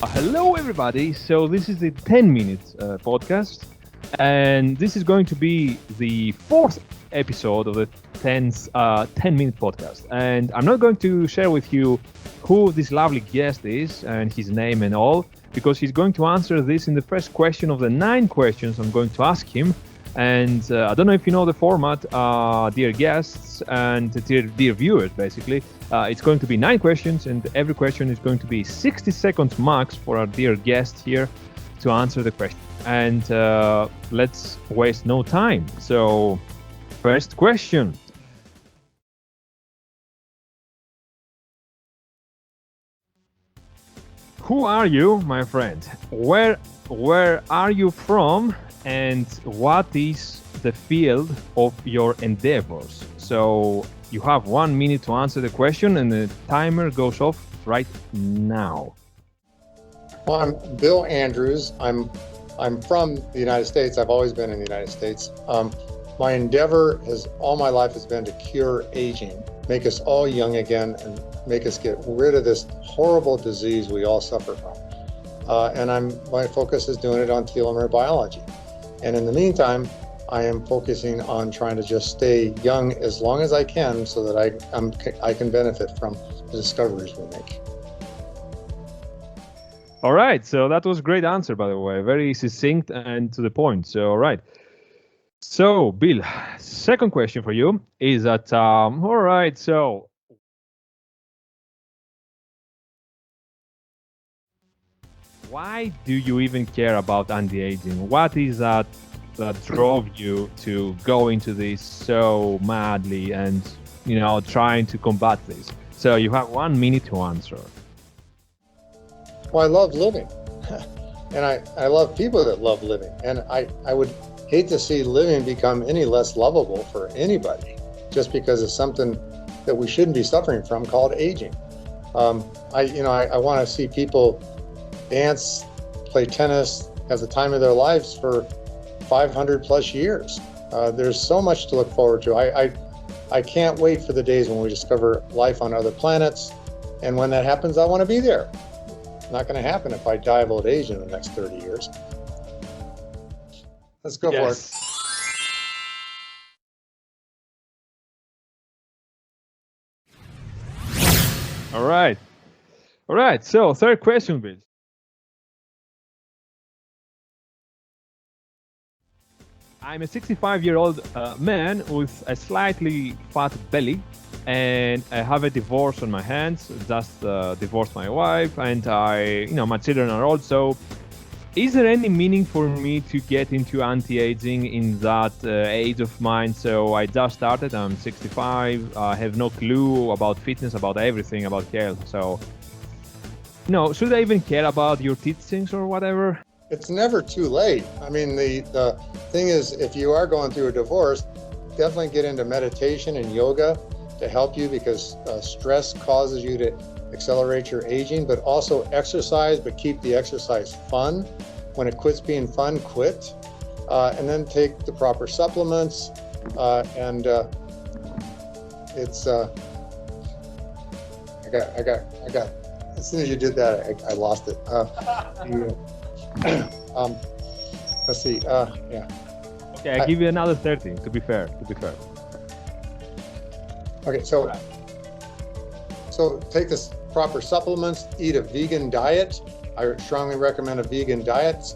Hello, everybody. So this is the 10 minutes podcast, and this is going to be the fourth episode of the 10-minute podcast. And I'm not going to share with you who this lovely guest is and his name and all, because he's going to answer this in the first question of the 9 questions I'm going to ask him. And I don't know if you know the format, dear guests and dear viewers, basically. It's going to be 9 questions, and every question is going to be 60 seconds max for our dear guest here to answer the question. And let's waste no time. So, first question. Who are you, my friend? Where are you from? And what is the field of your endeavors? So you have 1 minute to answer the question, and the timer goes off right now. Well, I'm Bill Andrews. I'm from the United States. I've always been in the United States. My endeavor all my life has been to cure aging, make us all young again, and make us get rid of this horrible disease we all suffer from. My focus is doing it on telomere biology. And in the meantime, I am focusing on trying to just stay young as long as I can so that I can benefit from the discoveries we make. All right, so that was a great answer, by the way, very succinct and to the point. So, all right. So, Bill, second question for you is that, all right, so why do you even care about anti-aging? What is that drove you to go into this so madly and, trying to combat this? So you have 1 minute to answer. Well, I love living. And I love people that love living. And I would hate to see living become any less lovable for anybody just because of something that we shouldn't be suffering from called aging. I want to see people dance, play tennis, have the time of their lives for 500 plus years. There's so much to look forward to. I can't wait for the days when we discover life on other planets. And when that happens, I want to be there. It's not going to happen if I die of old age in the next 30 years. Let's go for it. All right. So third question, Bill. I'm a 65-year-old man with a slightly fat belly, and I have a divorce on my hands. Just divorced my wife, and my children are old. So, is there any meaning for me to get into anti-aging in that age of mine? So I just started. I'm 65. I have no clue about fitness, about everything, about health. So, should I even care about your teachings or whatever? It's never too late. I mean, the thing is, if you are going through a divorce, definitely get into meditation and yoga to help you, because stress causes you to accelerate your aging, but also exercise, but keep the exercise fun. When it quits being fun, quit. And then take the proper supplements. As soon as you did that, I lost it. Let's see. Yeah. Okay, I'll give you another 30. To be fair. Okay, so take the proper supplements. Eat a vegan diet. I strongly recommend a vegan diet.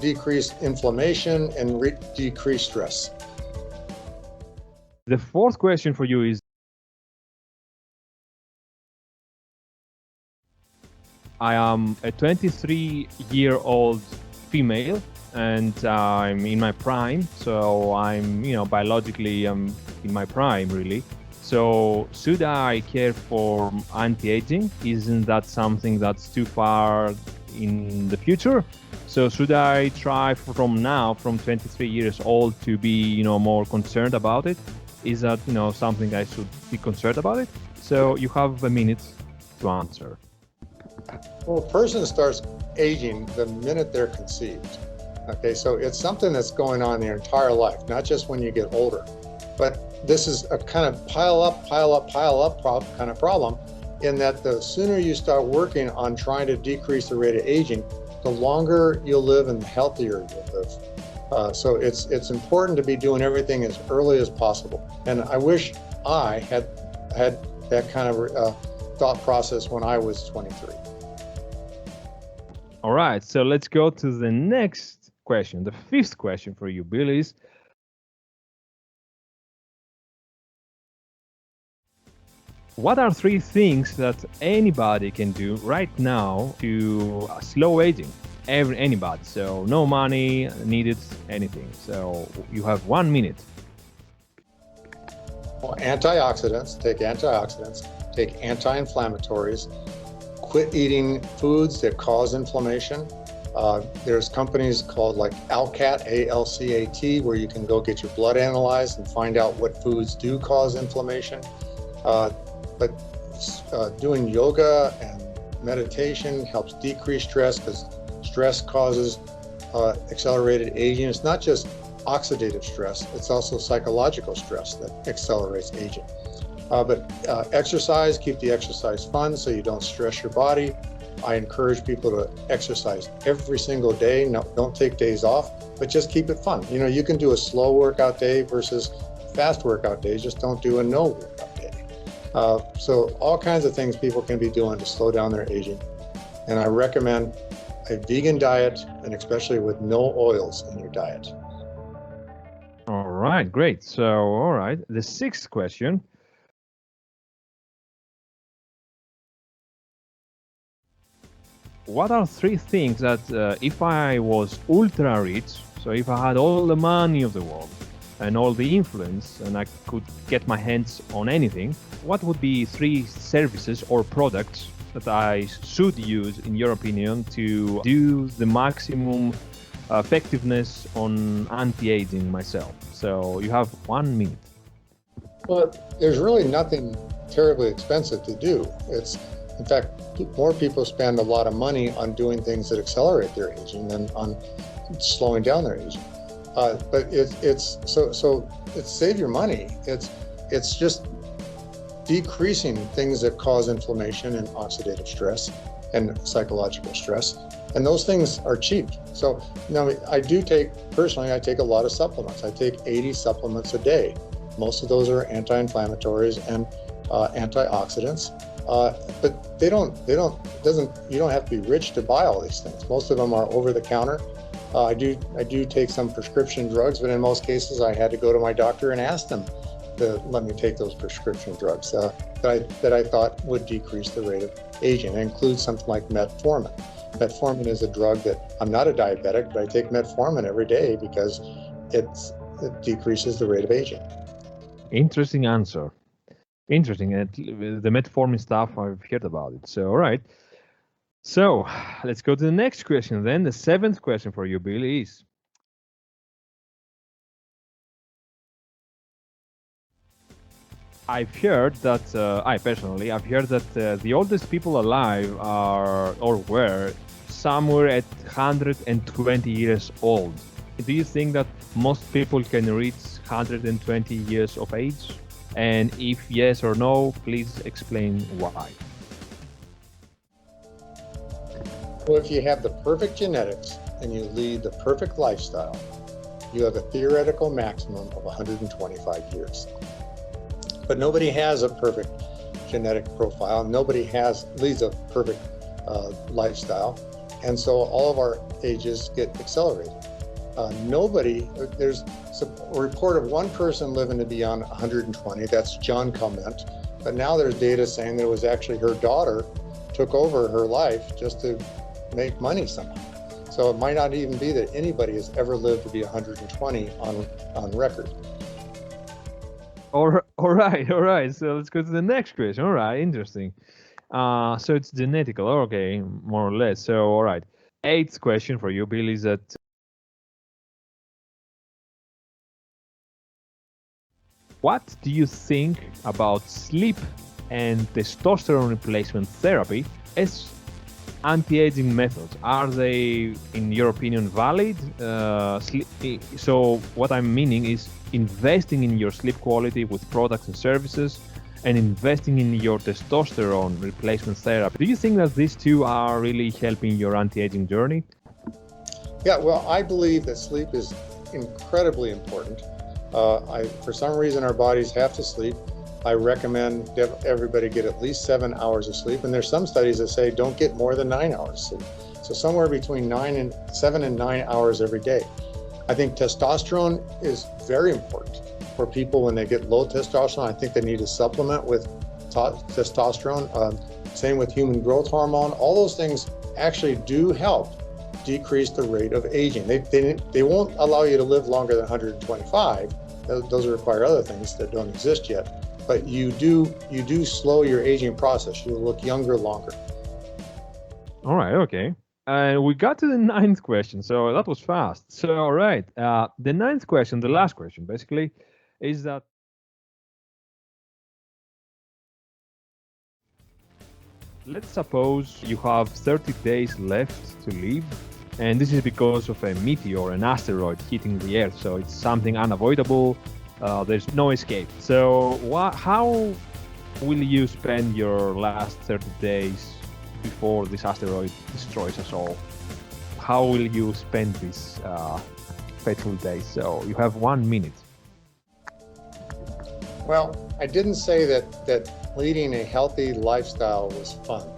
Decrease inflammation and decrease stress. The fourth question for you is: I am a 23-year-old female, and I'm in my prime. So I'm, biologically, I'm in my prime, really. So should I care for anti-aging? Isn't that something that's too far in the future? So should I try from now, from 23 years old, to be, more concerned about it? Is that, something I should be concerned about it? So you have a minute to answer. Well, a person starts aging the minute they're conceived. Okay, so it's something that's going on their entire life, not just when you get older. But this is a kind of pile up kind of problem in that the sooner you start working on trying to decrease the rate of aging, the longer you'll live and the healthier you'll live. So it's important to be doing everything as early as possible. And I wish I had that kind of thought process when I was 23. All right, so let's go to the next question. The fifth question for you, Bill, is what are three things that anybody can do right now to slow aging? Anybody. So no money needed, anything. So you have 1 minute. Well, antioxidants, take anti-inflammatories, quit eating foods that cause inflammation. There's companies called like ALCAT, ALCAT, where you can go get your blood analyzed and find out what foods do cause inflammation. But doing yoga and meditation helps decrease stress, because stress causes accelerated aging. It's not just oxidative stress, it's also psychological stress that accelerates aging. But exercise, keep the exercise fun so you don't stress your body. I encourage people to exercise every single day. No, don't take days off, but just keep it fun. You know, you can do a slow workout day versus fast workout days. Just don't do a no workout day. So all kinds of things people can be doing to slow down their aging. And I recommend a vegan diet, and especially with no oils in your diet. All right, great. So, all right, the sixth question. What are three things that if I was ultra rich, so if I had all the money of the world and all the influence and I could get my hands on anything, what would be three services or products that I should use, in your opinion, to do the maximum effectiveness on anti-aging myself? So you have 1 minute. Well, there's really nothing terribly expensive to do. In fact, more people spend a lot of money on doing things that accelerate their aging than on slowing down their aging. But it's save your money. It's just decreasing things that cause inflammation and oxidative stress and psychological stress. And those things are cheap. So now I take a lot of supplements. I take 80 supplements a day. Most of those are anti-inflammatories and antioxidants. But you don't have to be rich to buy all these things. Most of them are over the counter. I do take some prescription drugs, but in most cases I had to go to my doctor and ask them to let me take those prescription drugs that I thought would decrease the rate of aging. It includes something like metformin. Metformin is a drug that, I'm not a diabetic, but I take metformin every day because it decreases the rate of aging. Interesting answer. Interesting. And the metformin stuff, I've heard about it. So, all right. So let's go to the next question then. The seventh question for you, Bill, is I've heard that, I've heard that the oldest people alive were somewhere at 120 years old. Do you think that most people can reach 120 years of age? And if yes or no, please explain why. Well, if you have the perfect genetics and you lead the perfect lifestyle, you have a theoretical maximum of 125 years. But nobody has a perfect genetic profile. Nobody leads a perfect lifestyle. And so all of our ages get accelerated. There's a report of one person living to be on 120, that's John Comment. But now there's data saying that it was actually her daughter took over her life just to make money somehow. So it might not even be that anybody has ever lived to be 120 on record. All right. So let's go to the next question. All right, interesting. So it's genetical. Okay, more or less. So, all right. Eighth question for you, Bill, is that what do you think about sleep and testosterone replacement therapy as anti-aging methods? Are they, in your opinion, valid? So what I'm meaning is investing in your sleep quality with products and services and investing in your testosterone replacement therapy. Do you think that these two are really helping your anti-aging journey? Yeah, well, I believe that sleep is incredibly important. For some reason, our bodies have to sleep. I recommend everybody get at least 7 hours of sleep. And there's some studies that say don't get more than 9 hours of sleep. So somewhere between 7 and 9 hours every day. I think testosterone is very important for people when they get low testosterone. I think they need to supplement with testosterone. Same with human growth hormone. All those things actually do help decrease the rate of aging. They won't allow you to live longer than 125. Those require other things that don't exist yet. But you do slow your aging process. You look younger longer. All right, okay. And we got to the ninth question, so that was fast. So, all right, the ninth question, the last question, basically, is that let's suppose you have 30 days left to live, and this is because of a meteor, an asteroid hitting the Earth, so it's something unavoidable. There's no escape. So, how will you spend your last 30 days before this asteroid destroys us all? How will you spend these fateful days? So you have 1 minute. Well, I didn't say that leading a healthy lifestyle was fun,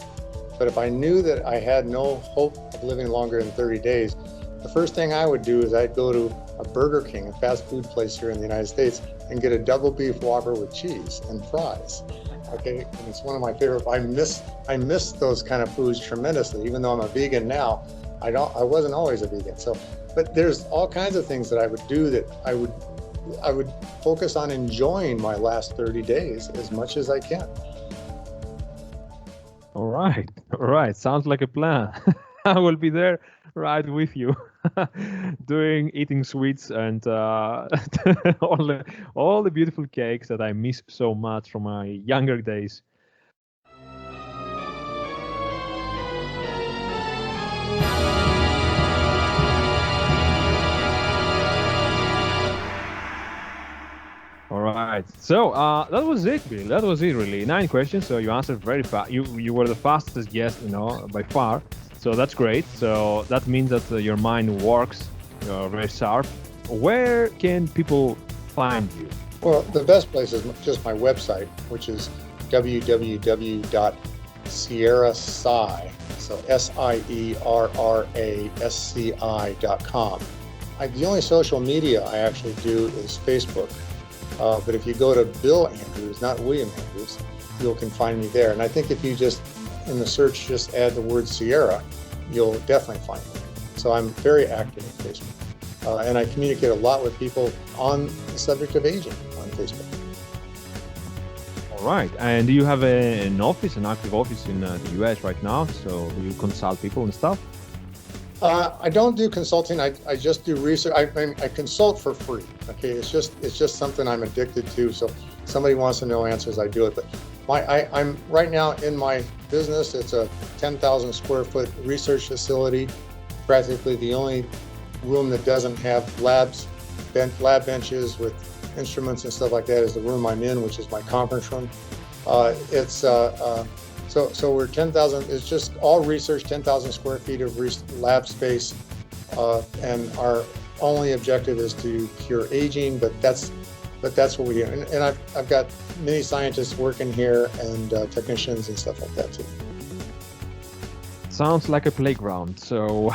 but if I knew that I had no hope of living longer than 30 days, the first thing I would do is I'd go to a Burger King, a fast food place here in the United States, and get a double beef Whopper with cheese and fries. Okay, and it's one of my favorite. I miss those kind of foods tremendously. Even though I'm a vegan now, I wasn't always a vegan. So, but there's all kinds of things that I would do that I would focus on enjoying my last 30 days as much as I can. All right. Sounds like a plan. I will be there right with you, eating sweets and all the beautiful cakes that I miss so much from my younger days. All right. So that was it, Bill. That was it, really. 9 questions. So you answered very fast. You were the fastest guest, by far. So that's great. So that means that your mind works. You're very sharp. Where can people find you? Well, the best place is just my website, which is www.sierrasci, so SIERRASCI.com. The only social media I actually do is Facebook. But if you go to Bill Andrews, not William Andrews, you can find me there. And I think if you just, in the search, just add the word Sierra, you'll definitely find me. So I'm very active on Facebook. And I communicate a lot with people on the subject of aging on Facebook. All right. And do you have an active office in the US right now? So you consult people and stuff? I don't do consulting. I just do research. I consult for free. Okay, it's just something I'm addicted to. So if somebody wants to know answers, I do it. But I'm right now in my business. It's a 10,000 square foot research facility. Practically the only room that doesn't have lab benches with instruments and stuff like that is the room I'm in, which is my conference room. So we're 10,000, it's just all research, 10,000 square feet of lab space. And our only objective is to cure aging, but that's what we do. And I've got many scientists working here and technicians and stuff like that too. Sounds like a playground. So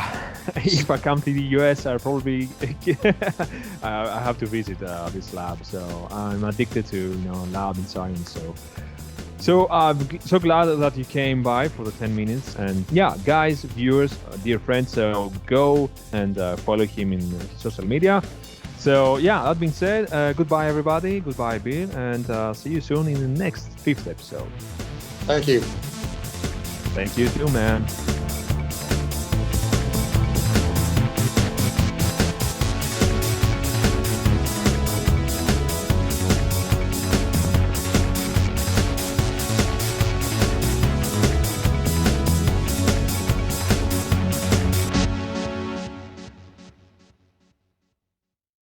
if I come to the US, I probably I have to visit this lab. So I'm addicted to lab and science. So I'm so glad that you came by for the 10 minutes. And yeah, guys, viewers, dear friends, so go and follow him in social media. So yeah, that being said, goodbye everybody. Goodbye, Bill, and see you soon in the next 5th episode. Thank you. Thank you too, man.